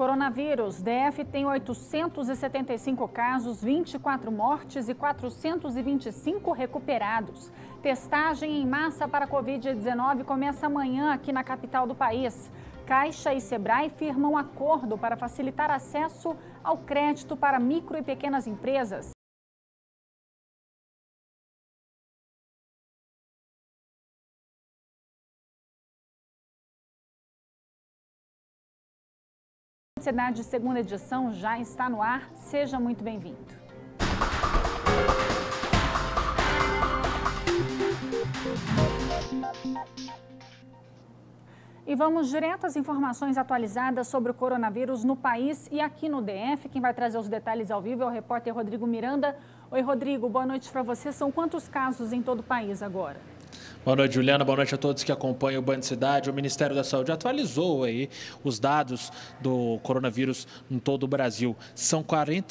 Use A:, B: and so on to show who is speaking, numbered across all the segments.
A: Coronavírus. DF tem 875 casos, 24 mortes e 425 recuperados. Testagem em massa para Covid-19 começa amanhã aqui na capital do país. Caixa e Sebrae firmam acordo para facilitar acesso ao crédito para micro e pequenas empresas. A Cidade Segunda Edição já está no ar. Seja muito bem-vindo. E vamos direto às informações atualizadas sobre o coronavírus no país e aqui no DF. Quem vai trazer os detalhes ao vivo é o repórter Rodrigo Miranda. Oi, Rodrigo, boa noite para você. São quantos casos em todo o país agora?
B: Boa noite, Juliana. Boa noite a todos que acompanham o Band Cidade. O Ministério da Saúde atualizou aí os dados do coronavírus em todo o Brasil. São 40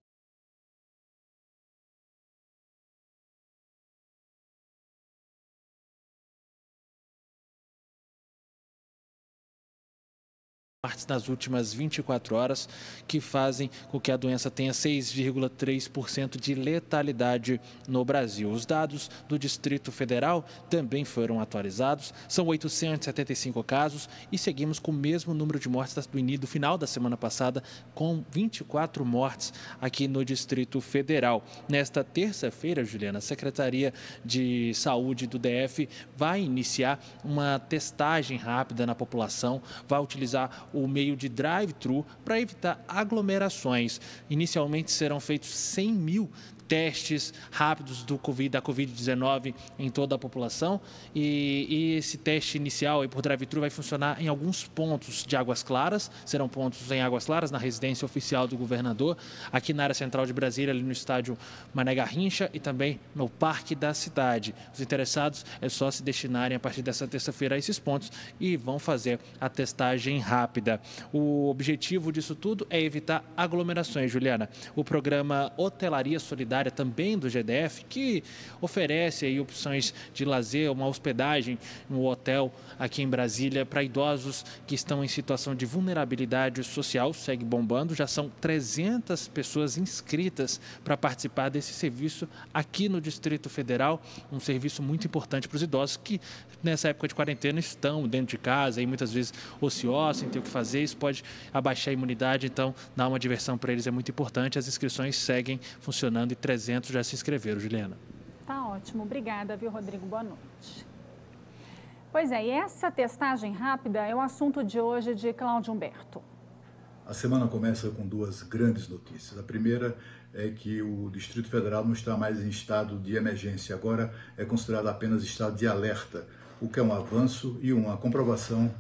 B: mortes nas últimas 24 horas, que fazem com que a doença tenha 6,3% de letalidade no Brasil. Os dados do Distrito Federal também foram atualizados, são 875 casos e seguimos com o mesmo número de mortes do final da semana passada, com 24 mortes aqui no Distrito Federal. Nesta terça-feira, Juliana, a Secretaria de Saúde do DF vai iniciar uma testagem rápida na população, vai utilizar o meio de drive-thru para evitar aglomerações. Inicialmente serão feitos 100 mil testes rápidos da Covid-19 em toda a população e esse teste inicial aí por drive-thru vai funcionar em alguns pontos de Águas Claras, serão pontos em Águas Claras, na residência oficial do governador, aqui na área central de Brasília, ali no estádio Mané Garrincha e também no Parque da Cidade. Os interessados é só se destinarem a partir dessa terça-feira a esses pontos e vão fazer a testagem rápida. O objetivo disso tudo é evitar aglomerações, Juliana. O programa Hotelaria Solidária também do GDF, que oferece aí opções de lazer, uma hospedagem no hotel aqui em Brasília para idosos que estão em situação de vulnerabilidade social, segue bombando. Já são 300 pessoas inscritas para participar desse serviço aqui no Distrito Federal, um serviço muito importante para os idosos que nessa época de quarentena estão dentro de casa e muitas vezes ociosos, sem ter o que fazer. Isso pode abaixar a imunidade, então dar uma diversão para eles é muito importante. As inscrições seguem funcionando e 300 já se inscreveram, Juliana.
A: Tá ótimo, obrigada, viu, Rodrigo? Boa noite. Pois é, e essa testagem rápida é o assunto de hoje de Cláudio Humberto.
C: A semana começa com duas grandes notícias. A primeira é que o Distrito Federal não está mais em estado de emergência, agora é considerado apenas estado de alerta, o que é um avanço e uma comprovação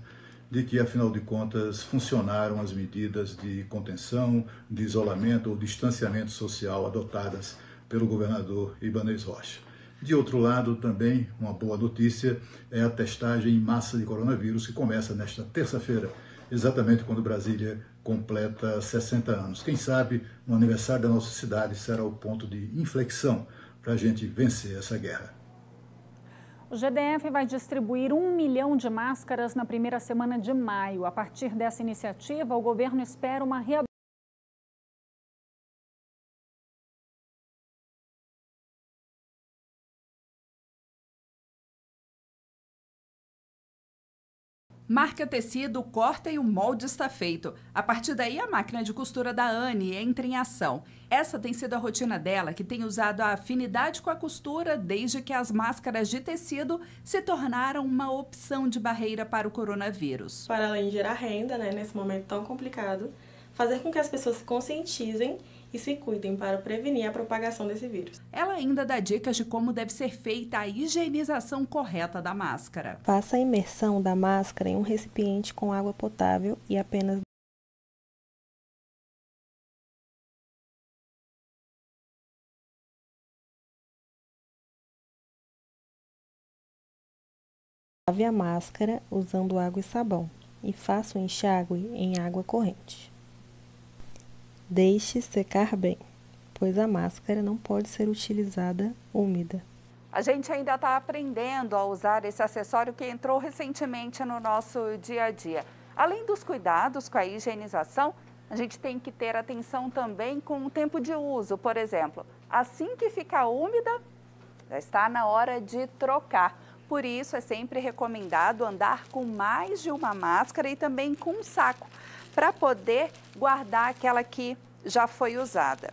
C: de que, afinal de contas, funcionaram as medidas de contenção, de isolamento ou distanciamento social adotadas pelo governador Ibanez Rocha. De outro lado, também, uma boa notícia é a testagem em massa de coronavírus, que começa nesta terça-feira, exatamente quando Brasília completa 60 anos. Quem sabe, no aniversário da nossa cidade, será o ponto de inflexão para a gente vencer essa guerra.
A: O GDF vai distribuir 1 milhão de máscaras na primeira semana de maio. A partir dessa iniciativa, o governo espera uma reabertura.
D: Marca tecido, corta e o molde está feito. A partir daí, a máquina de costura da Anne entra em ação. Essa tem sido a rotina dela, que tem usado a afinidade com a costura desde que as máscaras de tecido se tornaram uma opção de barreira para o coronavírus.
E: Para além de gerar renda, nesse momento tão complicado, fazer com que as pessoas se conscientizem e se cuidem para prevenir a propagação desse vírus.
D: Ela ainda dá dicas de como deve ser feita a higienização correta da máscara.
F: Faça a imersão da máscara em um recipiente com água potável e apenas lave a máscara usando água e sabão e faça o enxágue em água corrente. Deixe secar bem, pois a máscara não pode ser utilizada úmida.
D: A gente ainda está aprendendo a usar esse acessório que entrou recentemente no nosso dia a dia. Além dos cuidados com a higienização, A gente tem que ter atenção também com o tempo de uso, por exemplo. Assim que ficar úmida, já está na hora de trocar. Por isso, é sempre recomendado andar com mais de uma máscara e também com um saco, para poder guardar aquela que já foi usada.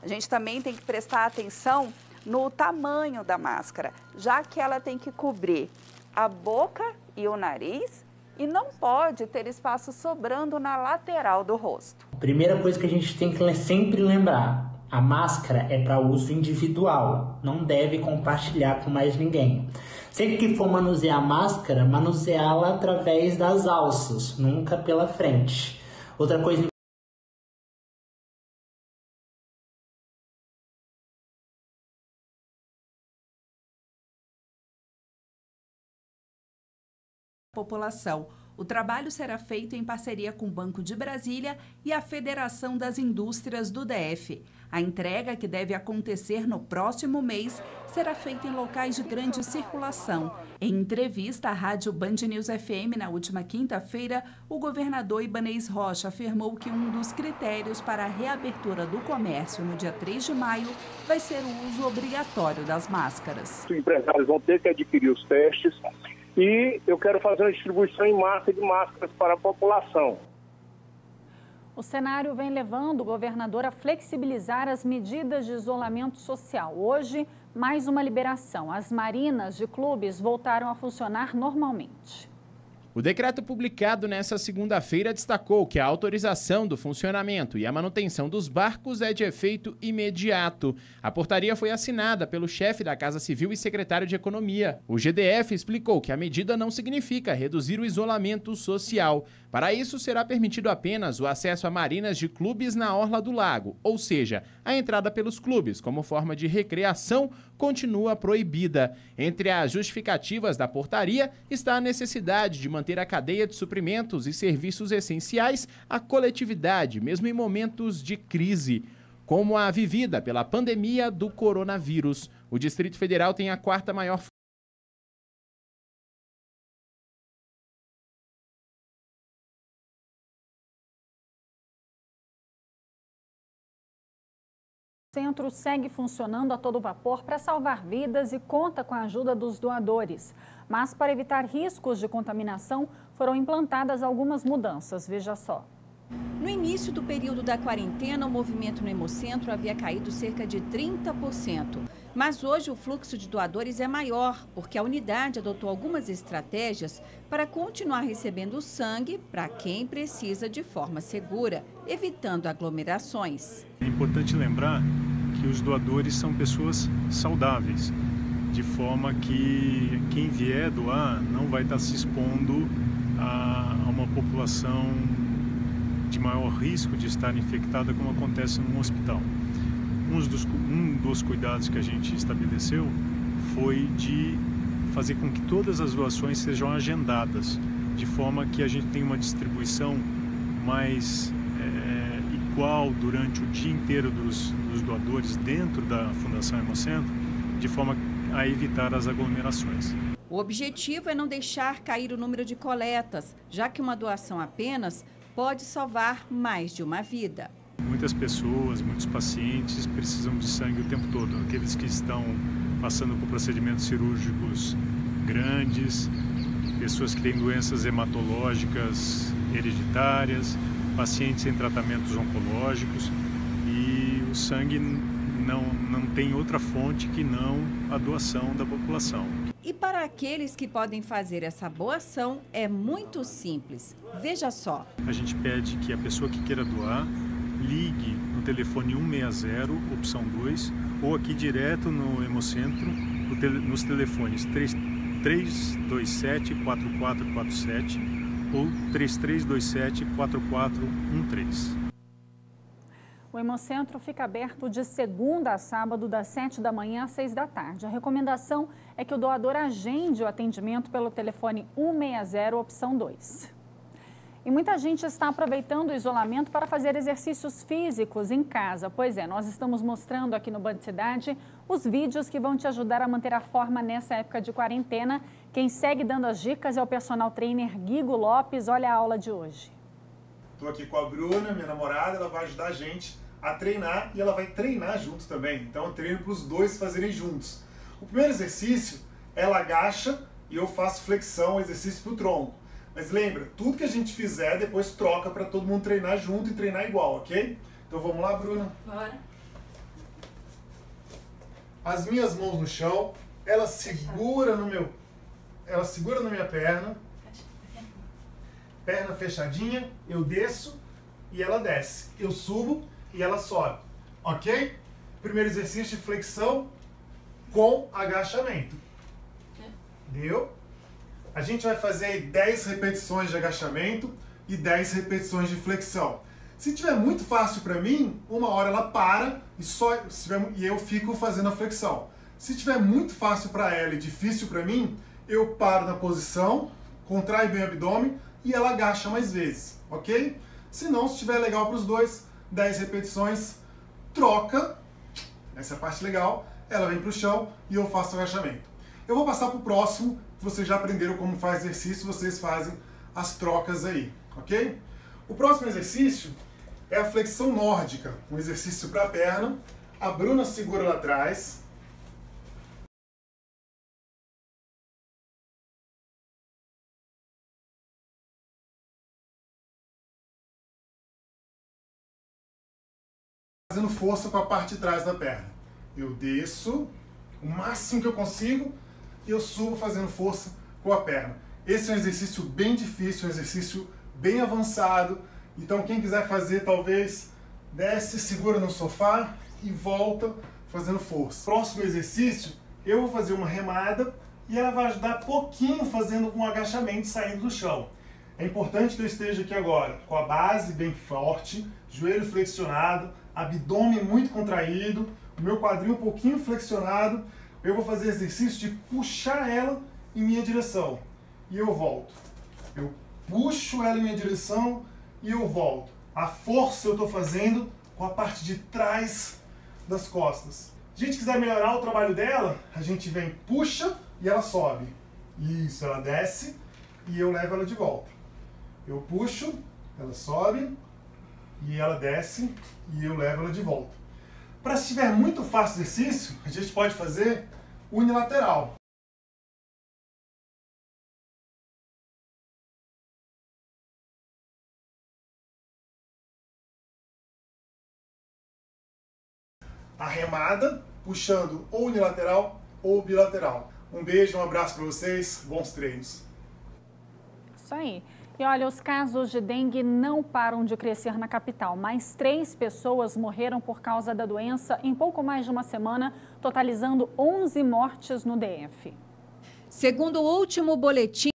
D: A gente também tem que prestar atenção no tamanho da máscara, já que ela tem que cobrir a boca e o nariz e não pode ter espaço sobrando na lateral do rosto.
G: Primeira coisa que a gente tem que sempre lembrar, a máscara é para uso individual, não deve compartilhar com mais ninguém. Sempre que for manusear a máscara, manuseá-la através das alças, nunca pela frente. Outra coisa
D: população. O trabalho será feito em parceria com o Banco de Brasília e a Federação das Indústrias do DF. A entrega, que deve acontecer no próximo mês, será feita em locais de grande circulação. Em entrevista à Rádio Band News FM na última quinta-feira, o governador Ibanez Rocha afirmou que um dos critérios para a reabertura do comércio no dia 3 de maio vai ser o uso obrigatório das máscaras.
H: Os empresários vão ter que adquirir os testes. E eu quero fazer uma distribuição em massa de máscaras para a população.
A: O cenário vem levando o governador a flexibilizar as medidas de isolamento social. Hoje, mais uma liberação. As marinas de clubes voltaram a funcionar normalmente.
I: O decreto publicado nesta segunda-feira destacou que a autorização do funcionamento e a manutenção dos barcos é de efeito imediato. A portaria foi assinada pelo chefe da Casa Civil e secretário de Economia. O GDF explicou que a medida não significa reduzir o isolamento social. Para isso, será permitido apenas o acesso a marinas de clubes na orla do lago, ou seja, a entrada pelos clubes como forma de recreação continua proibida. Entre as justificativas da portaria está a necessidade de manter a cadeia de suprimentos e serviços essenciais à coletividade, mesmo em momentos de crise, como a vivida pela pandemia do coronavírus. O Distrito Federal tem a quarta maior
A: O centro segue funcionando a todo vapor para salvar vidas e conta com a ajuda dos doadores. Mas, para evitar riscos de contaminação, foram implantadas algumas mudanças. Veja só.
J: No início do período da quarentena, o movimento no Hemocentro havia caído cerca de 30%. Mas hoje o fluxo de doadores é maior, porque a unidade adotou algumas estratégias para continuar recebendo sangue para quem precisa de forma segura, evitando aglomerações.
K: É importante lembrar que os doadores são pessoas saudáveis, de forma que quem vier doar não vai estar se expondo a uma população de maior risco de estar infectada, como acontece num hospital. Um dos cuidados que a gente estabeleceu foi de fazer com que todas as doações sejam agendadas, de forma que a gente tenha uma distribuição mais igual durante o dia inteiro dos doadores dentro da Fundação Hemocentro, de forma a evitar as aglomerações.
J: O objetivo é não deixar cair o número de coletas, já que uma doação apenas pode salvar mais de uma vida.
K: Muitas pessoas, muitos pacientes precisam de sangue o tempo todo. Aqueles que estão passando por procedimentos cirúrgicos grandes, pessoas que têm doenças hematológicas hereditárias, pacientes em tratamentos oncológicos, e o sangue não tem outra fonte que não a doação da população.
J: E para aqueles que podem fazer essa boa ação, é muito simples. Veja só.
K: A gente pede que a pessoa que queira doar ligue no telefone 160, opção 2, ou aqui direto no Hemocentro, nos telefones 3327-4447 ou 3327-4413.
A: O Hemocentro fica aberto de segunda a sábado, das 7 da manhã às 6 da tarde. A recomendação é que o doador agende o atendimento pelo telefone 160, opção 2. E muita gente está aproveitando o isolamento para fazer exercícios físicos em casa. Pois é, nós estamos mostrando aqui no Band Cidade os vídeos que vão te ajudar a manter a forma nessa época de quarentena. Quem segue dando as dicas é o personal trainer Guigo Lopes. Olha a aula de hoje.
L: Estou aqui com a Bruna, minha namorada, ela vai ajudar a gente a treinar e ela vai treinar junto também. Então eu treino para os dois fazerem juntos. O primeiro exercício, ela agacha e eu faço flexão, exercício para o tronco. Mas lembra, tudo que a gente fizer, depois troca para todo mundo treinar junto e treinar igual, ok? Então vamos lá, Bruna?
D: Bora.
L: As minhas mãos no chão, ela segura na minha perna. Perna fechadinha, eu desço e ela desce. Eu subo e ela sobe, ok? Primeiro exercício de flexão com agachamento. Deu? A gente vai fazer aí 10 repetições de agachamento e 10 repetições de flexão. Se tiver muito fácil para mim, uma hora ela para e eu fico fazendo a flexão. Se tiver muito fácil para ela e difícil para mim, eu paro na posição, contrai bem o abdômen e ela agacha mais vezes, ok? Se não, se estiver legal para os dois, 10 repetições, troca, essa é a parte legal, ela vem para o chão e eu faço o agachamento. Eu vou passar para o próximo, vocês já aprenderam como faz exercício, vocês fazem as trocas aí, ok? O próximo exercício é a flexão nórdica, um exercício para a perna. A Bruna segura lá atrás. Fazendo força com a parte de trás da perna. Eu desço o máximo que eu consigo e eu subo fazendo força com a perna. Esse é um exercício bem difícil, um exercício bem avançado. Então quem quiser fazer, talvez desce, segura no sofá e volta fazendo força. Próximo exercício, eu vou fazer uma remada e ela vai ajudar pouquinho fazendo um agachamento saindo do chão. É importante que eu esteja aqui agora com a base bem forte, joelho flexionado, abdômen muito contraído, o meu quadril um pouquinho flexionado. Eu vou fazer exercício de puxar ela em minha direção e eu volto. Eu puxo ela em minha direção e eu volto. A força eu estou fazendo com a parte de trás das costas. Se a gente quiser melhorar o trabalho dela, a gente vem, puxa e ela sobe. Isso, ela desce e eu levo ela de volta. Eu puxo, ela sobe e ela desce e eu levo ela de volta. Para se estiver muito fácil o exercício, a gente pode fazer unilateral. A remada, puxando ou unilateral ou bilateral. Um beijo, um abraço para vocês, bons treinos.
A: Isso aí. E olha, os casos de dengue não param de crescer na capital. Mais 3 pessoas morreram por causa da doença em pouco mais de uma semana, totalizando 11 mortes no DF.
J: Segundo o último boletim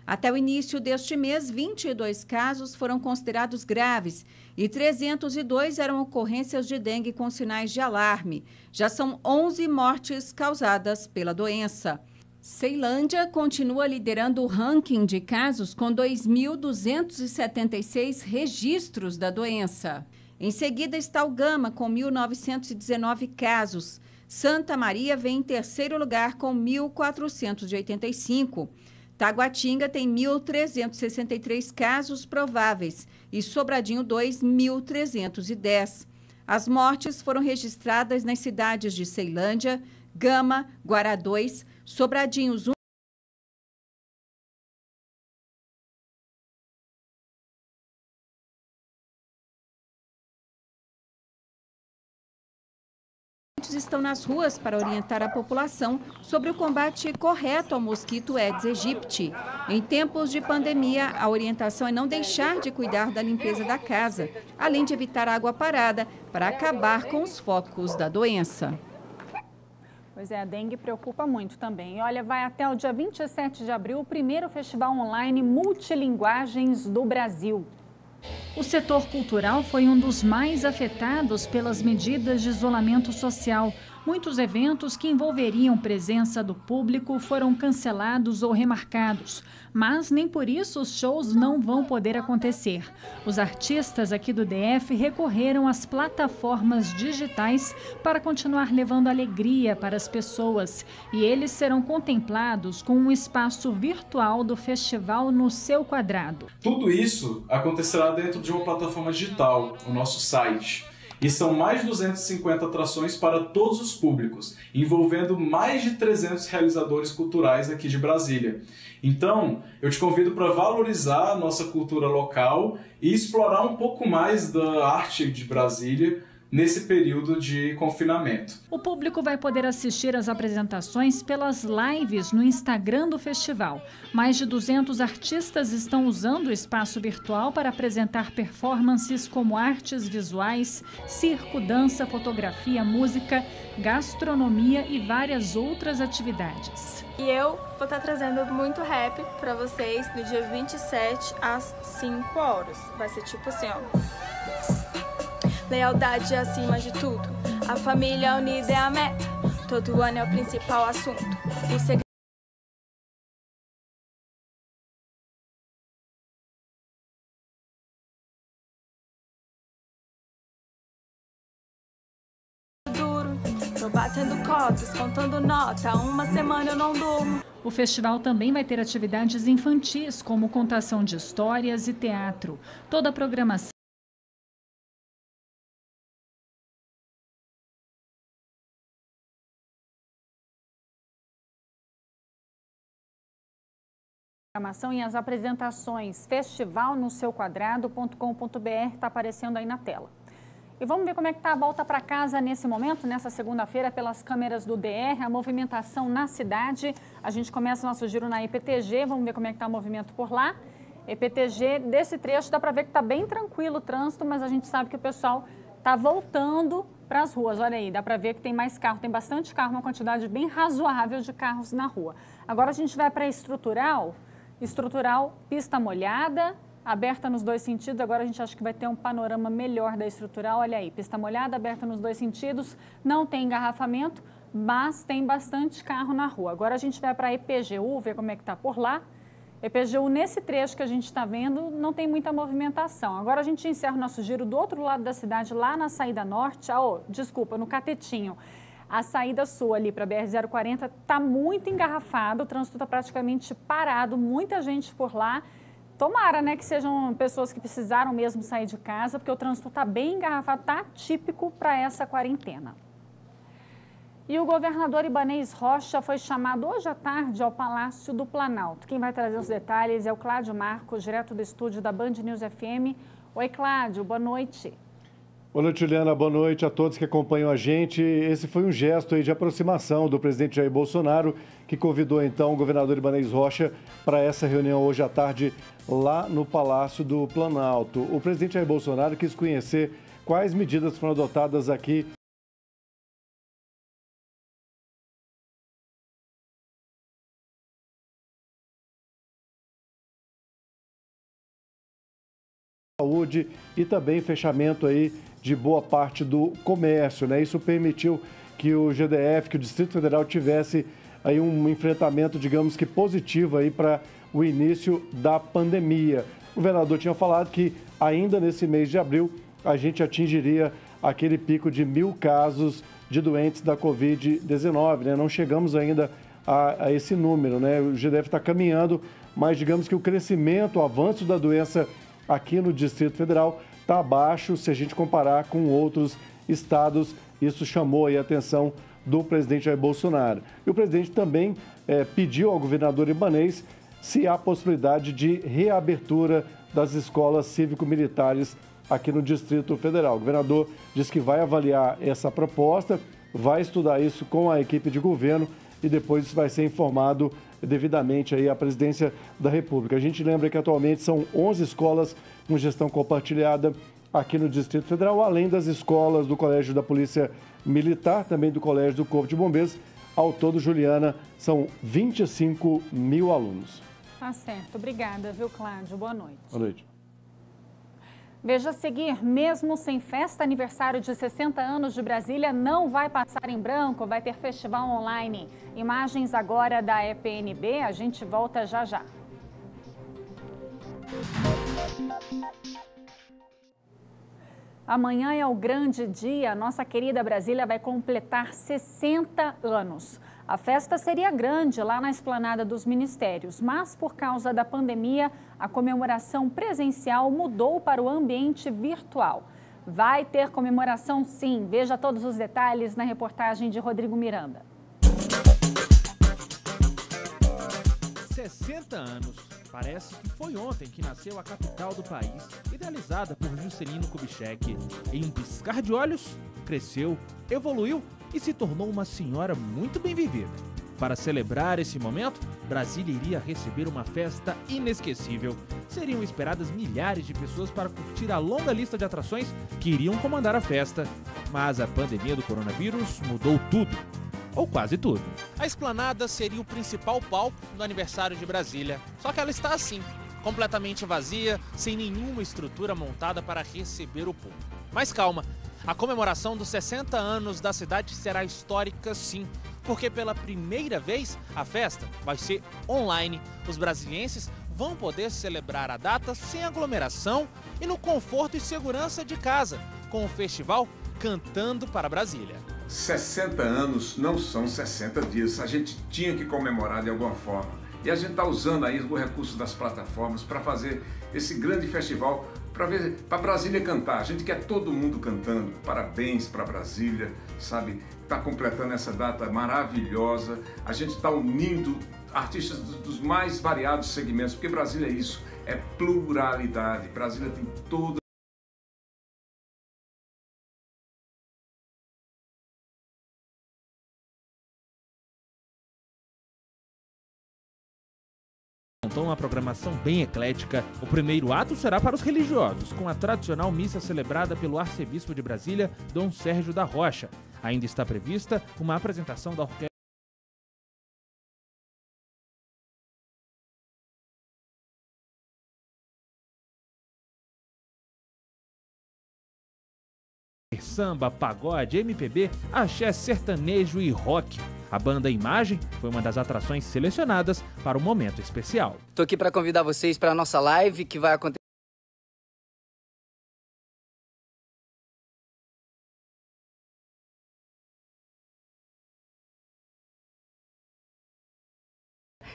J: até o início deste mês, 22 casos foram considerados graves e 302 eram ocorrências de dengue com sinais de alarme. Já são 11 mortes causadas pela doença. Ceilândia continua liderando o ranking de casos com 2.276 registros da doença. Em seguida está o Gama com 1.919 casos. Santa Maria vem em terceiro lugar com 1.485. Taguatinga tem 1.363 casos prováveis e Sobradinho 2, 1.310. As mortes foram registradas nas cidades de Ceilândia, Gama, Guará 2, Sobradinhos 1. Estão nas ruas para orientar a população sobre o combate correto ao mosquito Aedes aegypti. Em tempos de pandemia, a orientação é não deixar de cuidar da limpeza da casa, além de evitar água parada para acabar com os focos da doença.
A: Pois é, a dengue preocupa muito também. E olha, vai até o dia 27 de abril o primeiro festival online Multilinguagens do Brasil. O setor cultural foi um dos mais afetados pelas medidas de isolamento social. Muitos eventos que envolveriam presença do público foram cancelados ou remarcados. Mas nem por isso os shows não vão poder acontecer. Os artistas aqui do DF recorreram às plataformas digitais para continuar levando alegria para as pessoas. E eles serão contemplados com um espaço virtual do festival no seu quadrado.
M: Tudo isso acontecerá dentro de uma plataforma digital, o nosso site. E são mais de 250 atrações para todos os públicos, envolvendo mais de 300 realizadores culturais aqui de Brasília. Então, eu te convido para valorizar a nossa cultura local e explorar um pouco mais da arte de Brasília nesse período de confinamento.
A: O público vai poder assistir às apresentações pelas lives no Instagram do festival. Mais de 200 artistas estão usando o espaço virtual para apresentar performances como artes visuais, circo, dança, fotografia, música, gastronomia e várias outras atividades.
N: E eu vou estar trazendo muito rap para vocês no dia 27 às 5 horas. Vai ser tipo assim, ó. Lealdade acima de tudo, a família unida é a meta, todo ano é o principal assunto. O segredo... duro, tô batendo cotas, contando nota, uma semana eu não durmo.
A: O festival também vai ter atividades infantis, como contação de histórias e teatro. Toda a programação e as apresentações festivalnoseuquadrado.com.br está aparecendo aí na tela. E vamos ver como é que está a volta para casa nesse momento, nessa segunda-feira, pelas câmeras do DR, a movimentação na cidade. A gente começa o nosso giro na EPTG, vamos ver como é que está o movimento por lá. EPTG, desse trecho dá para ver que está bem tranquilo o trânsito, mas a gente sabe que o pessoal está voltando para as ruas. Olha aí, dá para ver que tem mais carro, tem bastante carro, uma quantidade bem razoável de carros na rua. Agora a gente vai para a Estrutural. Estrutural, pista molhada, aberta nos dois sentidos. Agora a gente acha que vai ter um panorama melhor da Estrutural. Olha aí, pista molhada, aberta nos dois sentidos. Não tem engarrafamento, mas tem bastante carro na rua. Agora a gente vai para a EPGU, ver como é que está por lá. EPGU, nesse trecho que a gente está vendo, não tem muita movimentação. Agora a gente encerra o nosso giro do outro lado da cidade, lá na saída norte, no Catetinho. A saída sul ali para a BR-040 está muito engarrafado, o trânsito está praticamente parado, muita gente por lá. Tomara, né, que sejam pessoas que precisaram mesmo sair de casa, porque o trânsito está bem engarrafado, está atípico para essa quarentena. E o governador Ibanez Rocha foi chamado hoje à tarde ao Palácio do Planalto. Quem vai trazer os detalhes é o Cláudio Marcos, direto do estúdio da Band News FM. Oi, Cláudio, boa noite.
O: Boa noite, Juliana. Boa noite a todos que acompanham a gente. Esse foi um gesto aí de aproximação do presidente Jair Bolsonaro, que convidou então o governador Ibanez Rocha para essa reunião hoje à tarde lá no Palácio do Planalto. O presidente Jair Bolsonaro quis conhecer quais medidas foram adotadas aqui saúde e também fechamento aí de boa parte do comércio, né? Isso permitiu que o GDF, que o Distrito Federal tivesse aí um enfrentamento, digamos que positivo aí para o início da pandemia. O governador tinha falado que ainda nesse mês de abril a gente atingiria aquele pico de 1.000 casos de doentes da Covid-19, né? Não chegamos ainda a esse número, né? O GDF está caminhando, mas digamos que o crescimento, o avanço da doença aqui no Distrito Federal está abaixo se a gente comparar com outros estados. Isso chamou aí a atenção do presidente Jair Bolsonaro. E o presidente também pediu ao governador Ibanez se há possibilidade de reabertura das escolas cívico-militares aqui no Distrito Federal. O governador disse que vai avaliar essa proposta, vai estudar isso com a equipe de governo e depois isso vai ser informado devidamente aí à presidência da República. A gente lembra que atualmente são 11 escolas com gestão compartilhada aqui no Distrito Federal, além das escolas do Colégio da Polícia Militar, também do Colégio do Corpo de Bombeiros. Ao todo, Juliana, são 25 mil alunos.
A: Tá certo. Obrigada, viu, Cláudio? Boa noite.
O: Boa noite.
A: Veja a seguir, mesmo sem festa, aniversário de 60 anos de Brasília não vai passar em branco, vai ter festival online. Imagens agora da EPNB, a gente volta já já. Amanhã é o grande dia, nossa querida Brasília vai completar 60 anos. A festa seria grande lá na Esplanada dos Ministérios, mas por causa da pandemia, a comemoração presencial mudou para o ambiente virtual. Vai ter comemoração sim, veja todos os detalhes na reportagem de Rodrigo Miranda.
B: 60 anos. Parece que foi ontem que nasceu a capital do país, idealizada por Juscelino Kubitschek. Em um piscar de olhos, cresceu, evoluiu e se tornou uma senhora muito bem vivida. Para celebrar esse momento, Brasília iria receber uma festa inesquecível. Seriam esperadas milhares de pessoas para curtir a longa lista de atrações que iriam comandar a festa. Mas a pandemia do coronavírus mudou tudo. Ou quase tudo. A Esplanada seria o principal palco do aniversário de Brasília. Só que ela está assim, completamente vazia, sem nenhuma estrutura montada para receber o público. Mas calma, a comemoração dos 60 anos da cidade será histórica sim, porque pela primeira vez a festa vai ser online. Os brasilienses vão poder celebrar a data sem aglomeração e no conforto e segurança de casa, com o festival Cantando para Brasília.
P: 60 anos não são 60 dias, a gente tinha que comemorar de alguma forma. E a gente está usando aí o recurso das plataformas para fazer esse grande festival, para Brasília cantar. A gente quer todo mundo cantando, parabéns para Brasília, sabe? Está completando essa data maravilhosa, a gente está unindo artistas dos mais variados segmentos, porque Brasília é isso, é pluralidade, Brasília tem toda.
B: Uma programação bem eclética. O primeiro ato será para os religiosos, com a tradicional missa celebrada pelo arcebispo de Brasília, Dom Sérgio da Rocha. Ainda está prevista uma apresentação da orquestra samba, pagode, MPB, axé, sertanejo e rock. A banda Imagem foi uma das atrações selecionadas para o momento especial.
Q: Estou aqui para convidar vocês para a nossa live que vai acontecer.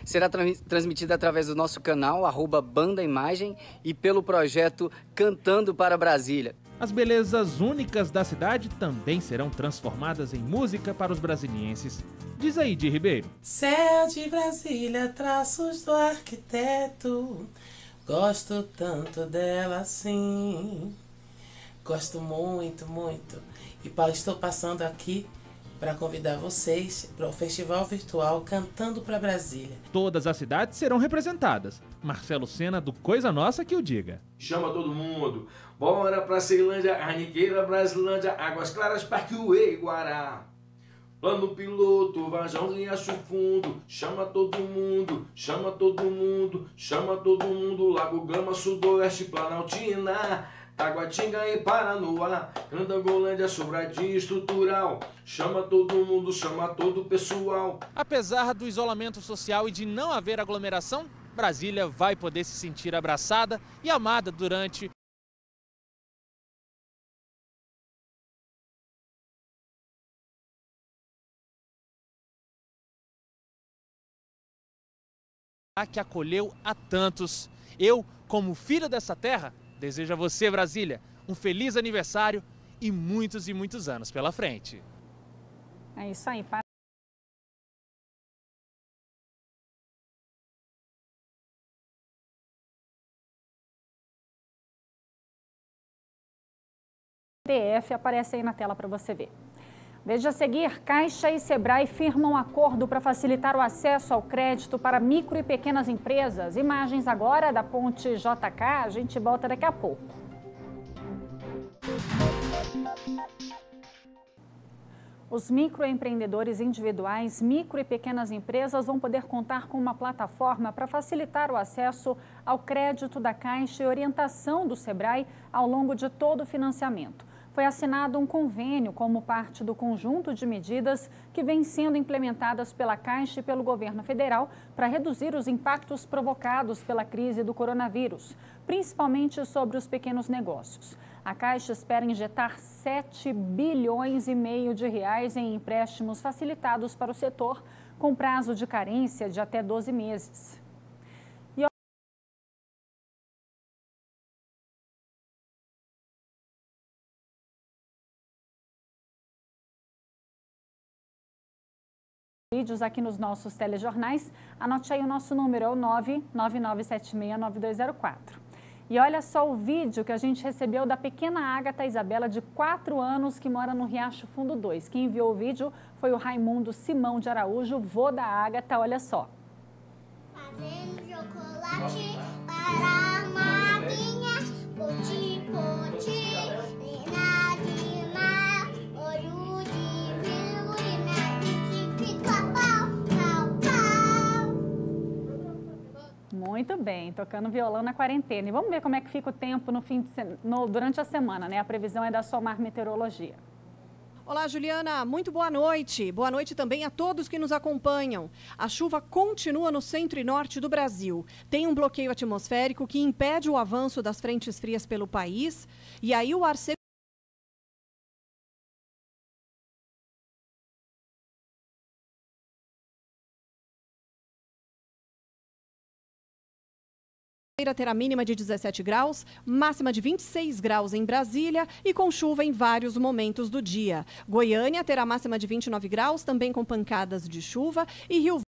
Q: Será transmitida através do nosso canal, @BandaImagem, e pelo projeto Cantando para Brasília.
B: As belezas únicas da cidade também serão transformadas em música para os brasilienses. Diz aí, de Ribeiro.
R: Céu de Brasília, traços do arquiteto, gosto tanto dela assim, gosto muito, muito. E estou passando aqui para convidar vocês para o Festival Virtual Cantando para Brasília.
B: Todas as cidades serão representadas. Marcelo Sena, do Coisa Nossa, que o diga.
S: Chama todo mundo, bora pra Ceilândia, Arniqueira, Brasilândia, Águas Claras, Parque Uê, Guará. Plano Piloto, Varjão, Riacho Fundo, chama todo mundo, chama todo mundo, chama todo mundo, Lago Gama, Sudoeste, Planaltina, Taguatinga e Paranoá, Grandangolândia, Sobradinho Estrutural, chama todo mundo, chama todo o pessoal.
B: Apesar do isolamento social e de não haver aglomeração, Brasília vai poder se sentir abraçada e amada durante que acolheu a tantos. Eu, como filho dessa terra, desejo a você, Brasília, um feliz aniversário e muitos anos pela frente.
A: É isso aí. PDF aparece aí na tela para você ver. Veja a seguir, Caixa e Sebrae firmam acordo para facilitar o acesso ao crédito para micro e pequenas empresas. Imagens agora da ponte JK, a gente volta daqui a pouco. Os microempreendedores individuais, micro e pequenas empresas vão poder contar com uma plataforma para facilitar o acesso ao crédito da Caixa e orientação do Sebrae ao longo de todo o financiamento. Foi assinado um convênio como parte do conjunto de medidas que vem sendo implementadas pela Caixa e pelo governo federal para reduzir os impactos provocados pela crise do coronavírus, principalmente sobre os pequenos negócios. A Caixa espera injetar 7,5 bilhões de reais em empréstimos facilitados para o setor, com prazo de carência de até 12 meses. Vídeos aqui nos nossos telejornais, anote aí o nosso número, é o 999769204. E olha só o vídeo que a gente recebeu da pequena Ágata Isabela, de 4 anos, que mora no Riacho Fundo 2. Quem enviou o vídeo foi o Raimundo Simão de Araújo, vô da Ágata, olha só.
T: Fazendo chocolate para a madrinha, poti, poti, nina, nina, olho de violina, fica pau, pau, pau.
A: Muito bem, tocando violão na quarentena. E vamos ver como é que fica o tempo durante a semana, né? A previsão é da Somar Meteorologia.
U: Olá, Juliana, muito boa noite. Boa noite também a todos que nos acompanham. A chuva continua no centro e norte do Brasil. Tem um bloqueio atmosférico que impede o avanço das frentes frias pelo país. E aí o ar seco terá mínima de 17 graus, máxima de 26 graus em Brasília e com chuva em vários momentos do dia. Goiânia terá máxima de 29 graus, também com pancadas de chuva, e Rio